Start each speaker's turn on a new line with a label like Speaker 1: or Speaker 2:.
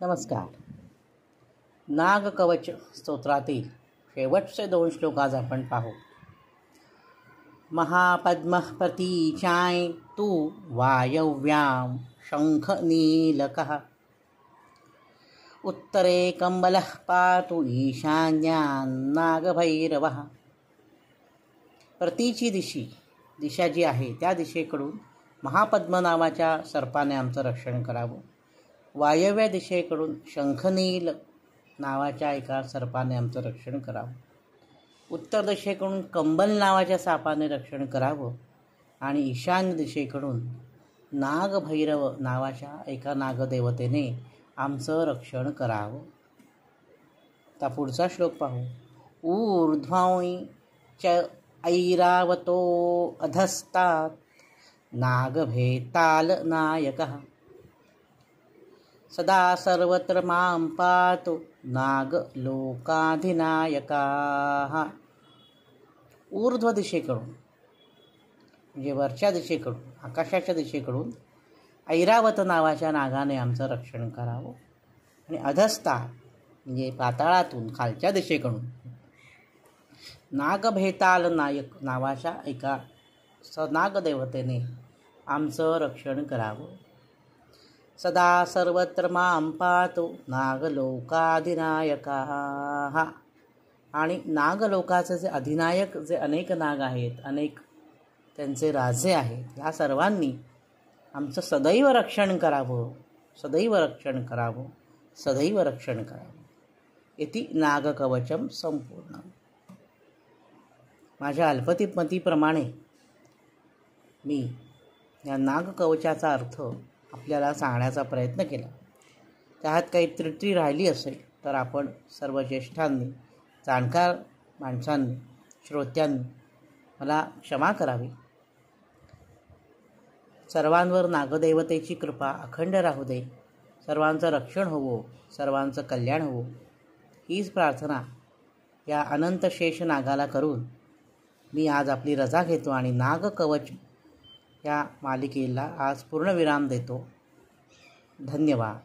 Speaker 1: नमस्कार. नागकवच स्तोत्रातील शेवटचे 2 श्लोक आज आपण पाहू. महापद्मः प्रतीचाय तू वायव्यां शंखनीलकः उत्तरे कंबलः पातु ईशान्यान् नागभैरवः. प्रतीची दिशा जी आहे त्या दिशेकडून महापद्म नावाच्या सर्पाने आमचं रक्षण करावं. वायव्य दिशेकडून शंखनील नावाच्या एका सर्पाने आमचं रक्षण करावं. उत्तर दिशेकडून कंबल नावाच्या सापाने रक्षण करावं आणि ईशान्य दिशेकडून नागभैरव नावाच्या एका नागदेवतेने आमचं रक्षण करावं. आता पुढचा श्लोक पाहू. ऊर्ध्वं च ऐरावतो अधस्तात् नागभेताल नायकः सदा सर्वत्र मां पातु नागलोकाधिनायकाः. ऊर्ध्व दिशेकडून म्हणजे वरच्या दिशेकडून, आकाशाच्या दिशेकडून ऐरावत नावाच्या नागाने आमचं रक्षण करावं आणि अधस्तात् म्हणजे पाताळातून खालच्या दिशेकडून नागभेताल नायक नावाच्या एका नागदेवतेने आमचं रक्षण करावं. सदा सर्वत्र मां पातु नागलोकाधिनायकाः. आणि नागलोकाचे जे अधिनायक जे अनेक नाग आहेत, अनेक त्यांचे राजे आहेत, ह्या सर्वांनी आमचं सदैव रक्षण करावं, सदैव रक्षण करावं, सदैव रक्षण करावं. इति नागकवचम संपूर्ण. माझ्या अल्पमतीप्रमाणे मी या नागकवचाचा अर्थ आपल्याला सांगण्याचा प्रयत्न केला. त्यात काही त्रुटी राहिली असेल तर आपण सर्व ज्येष्ठांनी, जाणकार माणसांनी, श्रोत्यांनी मला क्षमा करावी. सर्वांवर नागदेवतेची कृपा अखंड राहू दे. सर्वांचं रक्षण होवो, सर्वांचं कल्याण होवो, हीच प्रार्थना या अनंत शेष नागाला करून मी आज आपली रजा घेतो आणि नागकवच या मालिकेला आज पूर्णविराम देतो. धन्यवाद.